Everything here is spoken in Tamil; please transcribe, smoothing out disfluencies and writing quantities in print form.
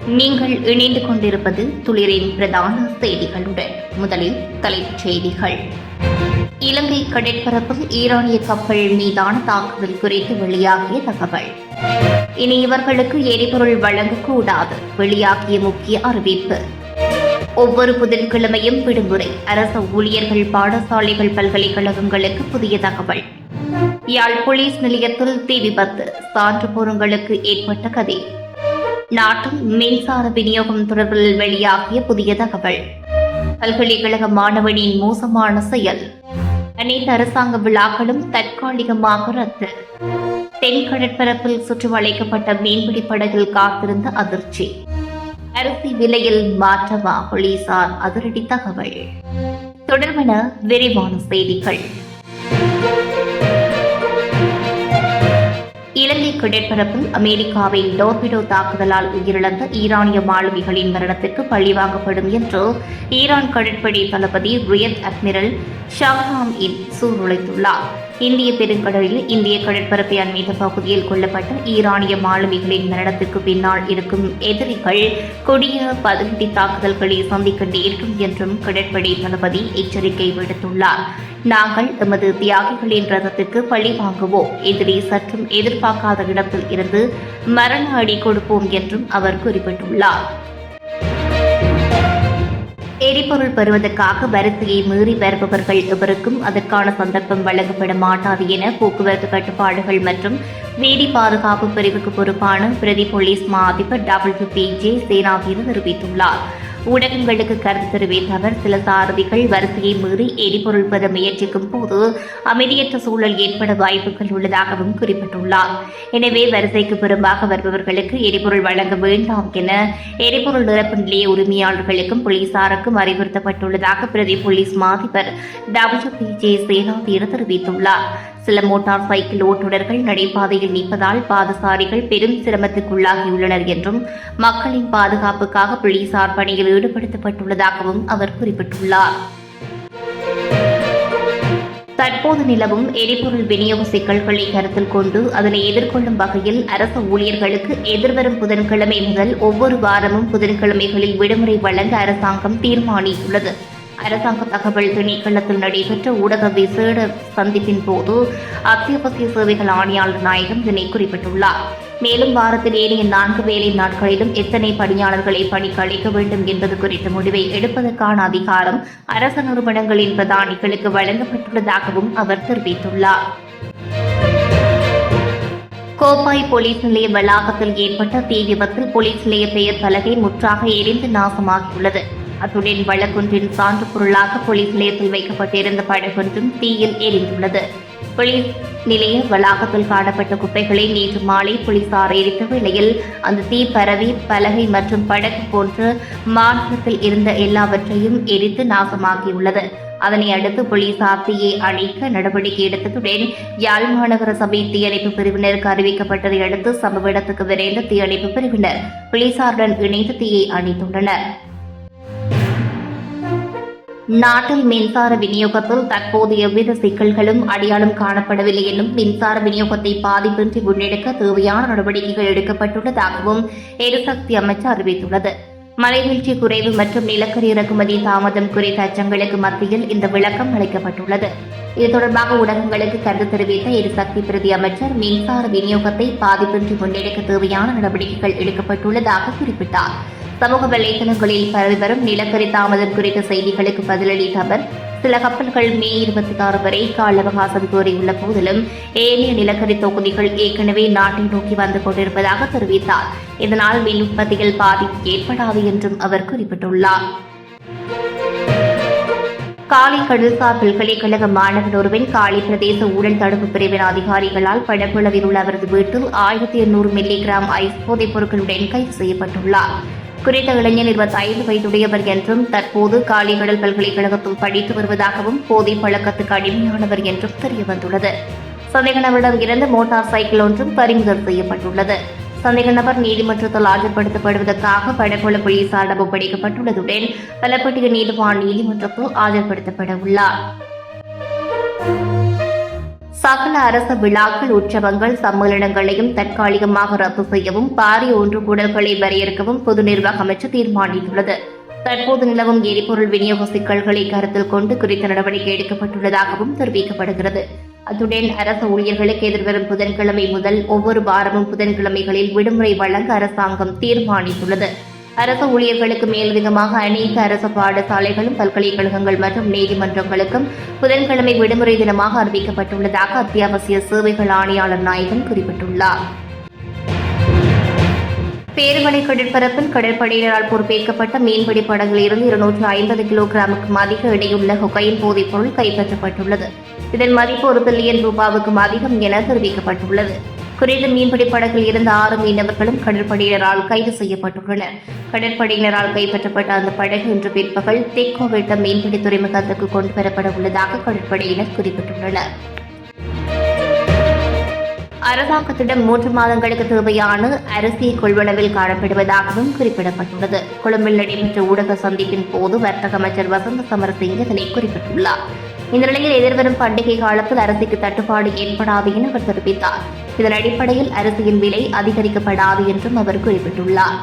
நீங்கள் இணைந்து கொண்டிருப்பது துளிரின் பிரதான செய்திகளுடன். முதலில் தலைப்புச் செய்திகள். இலங்கை கடற்பரப்பில் ஈரானிய கப்பல் மீதான தாக்குதல் குறித்து வெளியாகிய தகவல். இனி இவர்களுக்கு எரிபொருள் வழங்கக்கூடாது, வெளியாகிய முக்கிய அறிவிப்பு. ஒவ்வொரு புதன்கிழமையும் விடுமுறை, அரசு ஊழியர்கள், பாடசாலைகள், பல்கலைக்கழகங்களுக்கு புதிய தகவல். யாழ் போலீஸ் நிலையத்தில் தீ விபத்து, சான்று போருங்களுக்கு ஏற்பட்ட கதை. நாட்டில் மின்சார விநியோகம் தொடர்பில் வெளியாகிய புதிய தகவல். பல்கலைக்கழக மாணவனின் மோசமான செயல். அனைத்து அரசாங்க விழாக்களும் தற்காலிகமாக ரத்து. தென் கடற்பரப்பில் சுற்றி வளைக்கப்பட்ட மீன்பிடி படகில் காத்திருந்த அதிர்ச்சி. அரிசி விலையில் மாற்றமா, போலீசார் அதிரடி தகவல். தொடர்பென விரிவான செய்திகள். இலங்கை கடற்பரப்பில் அமெரிக்காவின் டோர்பிடோ தாக்குதலால் உயிரிழந்த ஈரானிய மாலுமிகளின் மரணத்திற்கு பழிவாங்கப்படும் என்று ஈரான் கடற்படை தளபதி ரியர் அட்மிரல் ஷஹ்ராம் சூளுரைத்துள்ளார். இந்திய பெருங்கடலில் இந்திய கடற்பரப்பை அண்மித்த பகுதியில் கொல்லப்பட்ட ஈரானிய மாலுமிகளின் மரணத்திற்கு பின்னால் இருக்கும் எதிரிகள் கொடிய பதிலடி தாக்குதல்களை சந்திக்க நேரிடும் என்றும் கடற்படை தளபதி எச்சரிக்கை விடுத்துள்ளார். நாங்கள் எமது தியாகிகளின் ரதத்துக்கு பழி வாங்குவோம், எதிரி சற்றும் எதிர்பார்க்காத இடத்தில் இருந்து மரண அடி கொடுப்போம் என்றும் அவர் குறிப்பிட்டுள்ளார். எரிபொருள் பெறுவதற்காக வரிசையை மீறி வருபவர்கள் எவருக்கும் அதற்கான சந்தர்ப்பம் வழங்கப்பட மாட்டாது என போக்குவரத்து கட்டுப்பாடுகள் மற்றும் வீதி பாதுகாப்பு பிரிவுக்கு பொறுப்பான பிரதி போலீஸ் மா அதிபர் WPJ சேனாதீர தெரிவித்துள்ளார். ஊடகங்களுக்கு கருத்து தெரிவித்த அவர், சில சாரதிகள் வரிசையை மீறி எரிபொருள் பெற முயற்சிக்கும் போது அமைதியற்ற சூழல் ஏற்பட வாய்ப்புகள் உள்ளதாகவும் குறிப்பிட்டுள்ளார். எனவே வரிசைக்கு புறம்பாக வருபவர்களுக்கு எரிபொருள் வழங்க வேண்டாம் என எரிபொருள் நிரப்பு நிலைய உரிமையாளர்களுக்கும் போலீசாருக்கும் அறிவுறுத்தப்பட்டுள்ளதாக பிரதி போலீஸ் மாதிபர் WPJ சேனாதீர தெரிவித்துள்ளார். சில மோட்டார் சைக்கிள் ஓட்டுநர்கள் நடைபாதையில் நிற்பதால் பாதசாரிகள் பெரும் சிரமத்துக்குள்ளாகியுள்ளனர் என்றும் மக்களின் பாதுகாப்புக்காக போலீசார் பணியில் ஈடுபடுத்தப்பட்டுள்ளதாகவும் அவர் குறிப்பிட்டுள்ளார். தற்போது நிலவும் எரிபொருள் விநியோக சிக்கல்களை கருத்தில் கொண்டு அதனை எதிர்கொள்ளும் வகையில் அரசு ஊழியர்களுக்கு எதிர்வரும் புதன்கிழமை முதல் ஒவ்வொரு வாரமும் புதன்கிழமைகளில் விடுமுறை வழங்க அரசாங்கம் தீர்மானித்துள்ளது. அரசாங்க தகவல் திணைக்களத்தில் நடைபெற்ற ஊடக விசேட சந்திப்பின் போது அத்தியாவசிய சேவைகள் ஆணையாளர் நாயகம் இதனை குறிப்பிட்டுள்ளார். மேலும் வாரத்தில் ஏனைய 4 வேலை நாட்களிலும் எத்தனை பணியாளர்களை பணிக்கு அளிக்க வேண்டும் என்பது குறித்த முடிவை எடுப்பதற்கான அதிகாரம் அரசு நிறுவனங்களின் பிரதானிகளுக்கு வழங்கப்பட்டுள்ளதாகவும் அவர் தெரிவித்துள்ளார். கோப்பாய் போலீஸ் நிலைய வளாகத்தில் ஏற்பட்ட தீ விபத்தில் போலீஸ் நிலைய பெயர் பலகை முற்றாக எரிந்து நாசமாகியுள்ளது. அத்துடன் வழக்கொன்றின் சான்று பொருளாக போலீஸ் நிலையத்தில் வைக்கப்பட்டிருந்த படகொன்றும் தீயில் எரிந்துள்ளது. போலீஸ் நிலைய வளாகத்தில் காணப்பட்ட குப்பைகளை நேற்று மாலை போலீசார் எரித்த வேளையில் அந்த தீ பரவி பலகை மற்றும் படகு போன்ற மாநிலத்தில் இருந்த எல்லாவற்றையும் எரித்து நாசமாகியுள்ளது. அதனை அடுத்து போலீசார் தீயை அணைக்க நடவடிக்கை எடுத்ததுடன் யாழ் மாநகர சபை தீயணைப்பு பிரிவினருக்கு அறிவிக்கப்பட்டதை அடுத்து சம்பவ இடத்துக்கு விரைந்த தீயணைப்பு பிரிவினர் போலீசாருடன் இணைந்து தீயை அணைத்துள்ளனர். நாட்டில் மின்சார விநியோகத்தில் தற்போது எவ்வித சிக்கல்களும் அடையாளம் காணப்படவில்லை என்றும் மின்சார விநியோகத்தை பாதிப்பின்றி முன்னெடுக்க தேவையான நடவடிக்கைகள் எடுக்கப்பட்டுள்ளதாகவும் எரிசக்தி அமைச்சர் அறிவித்துள்ளது. மழைவீழ்ச்சி குறைவு மற்றும் நிலக்கரி இறக்குமதி தாமதம் குறித்த அச்சங்களுக்கு மத்தியில் இந்த விளக்கம் அளிக்கப்பட்டுள்ளது. இது தொடர்பாக ஊடகங்களுக்கு கருத்து தெரிவித்த எரிசக்தி பிரதி அமைச்சர், மின்சார விநியோகத்தை பாதிப்பின்றி முன்னெடுக்க தேவையான நடவடிக்கைகள் எடுக்கப்பட்டுள்ளதாக குறிப்பிட்டார். சமூக வலைதளங்களில் பரவி வரும் நிலக்கரி தாமதம் குறித்த செய்திகளுக்கு பதிலளித்த அவர், சில கப்பல்கள் மே 26 வரை கால அவகாசம் கோரியுள்ள போதிலும் ஏனைய நிலக்கரி தொகுதிகள் ஏற்கனவே நாட்டை நோக்கி வந்து கொண்டிருப்பதாக தெரிவித்தார். இதனால் மின் உற்பத்தியில் பாதிப்பு ஏற்படாது என்றும் அவர் குறிப்பிட்டுள்ளார். காலி கடல்சார் பல்கலைக்கழக மாணவன் ஒருவன் காலி பிரதேச ஊழல் தடுப்பு பிரிவின் அதிகாரிகளால் படகுளவில் உள்ள அவரது வீட்டில் 1800 மில்லிகிராம் ஐஸ் போதைப் பொருட்களுடன் கைது செய்யப்பட்டுள்ளார். குறித்த இளைஞர் 25 வயதுடையவர் என்றும் தற்போது காலிகடல் பல்கலைக்கழகத்தில் படித்து வருவதாகவும் போதை பழக்கத்துக்கு அடிமையானவர் என்றும் தெரியவந்துள்ளது. சந்தேக நபரிடம் இருந்து மோட்டார் சைக்கிள் ஒன்றும் பறிமுதல் செய்யப்பட்டுள்ளது. சந்தேக நபர் நீதிமன்றத்தில் ஆஜர்படுத்தப்படுவதற்காக படகுள போலீசாரிடம் ஒப்படைக்கப்பட்டுள்ளதுடன் பலப்பட்டிய நீதிவான் நீதிமன்றத்தில் ஆஜர்படுத்தப்பட உள்ளார். சகல அரசு விழாக்கள், உற்சவங்கள், சம்மேளனங்களையும் தற்காலிகமாக ரத்து செய்யவும், பாரிய ஒன்று கூடல்களை வரையறுக்கவும் பொது நிர்வாக அமைச்சு தீர்மானித்துள்ளது. தற்போது நிலவும் எரிபொருள் விநியோக சிக்கல்களை கருத்தில் கொண்டு குறித்த நடவடிக்கை எடுக்கப்பட்டுள்ளதாகவும் தெரிவிக்கப்படுகிறது. அத்துடன் அரசு ஊழியர்களுக்கு எதிர்வரும் புதன்கிழமை முதல் ஒவ்வொரு வாரமும் புதன்கிழமைகளில் விடுமுறை வழங்க அரசாங்கம் தீர்மானித்துள்ளது. அரசு ஊழியர்களுக்கு மேலதிகமாக அனைத்து அரசு பாடசாலைகளும், பல்கலைக்கழகங்கள் மற்றும் நீதிமன்றங்களுக்கும் புதன்கிழமை விடுமுறை தினமாக அறிவிக்கப்பட்டுள்ளதாக அத்தியாவசிய சேவைகள் ஆணையாளர் நாயகன் குறிப்பிட்டுள்ளார். பேருமலை கடற்பரப்பில் கடற்படையினரால் பொறுப்பேற்கப்பட்ட மீன்பிடி படகில் இருந்து 250 கிலோகிராமுக்கும் அதிக எடையுள்ள கொகைன் போதைப் பொருள் கைப்பற்றப்பட்டுள்ளது. இதன் மதிப்பு 1 பில்லியன் ரூபாவுக்கும் அதிகம் என தெரிவிக்கப்பட்டுள்ளது. குறித்த மீன்பிடி படகில் இருந்த 6 மீனவர்களும் கடற்படையினரால் கைது செய்யப்பட்டுள்ளனர். கடற்படையினரால் கைப்பற்றப்பட்ட அந்த படகு இன்று பிற்பகல் தெக்கோவெட்ட மீன்பிடி துறைமுகத்திற்கு கொண்டு வரப்பட உள்ளதாக கடற்படையினர் குறிப்பிட்டுள்ளனர். அரசாங்கத்திடம் 3 மாதங்களுக்கு தேவையான அரிசியை கொள்வனவில் காணப்படுவதாகவும் குறிப்பிடப்பட்டுள்ளது. கொழும்பில் நடைபெற்ற ஊடக சந்திப்பின் போது வர்த்தக அமைச்சர் வசந்த சமரசிங்க இதனை குறிப்பிட்டுள்ளார். இந்த நிலையில் எதிர்வரும் பண்டிகை காலத்தில் அரிசிக்கு தட்டுப்பாடு ஏற்படாது என அவர் தெரிவித்தார். இதன் அடிப்படையில் அரிசியின் விலை அதிகரிக்கப்படாது என்றும் அவர் குறிப்பிட்டுள்ளார்.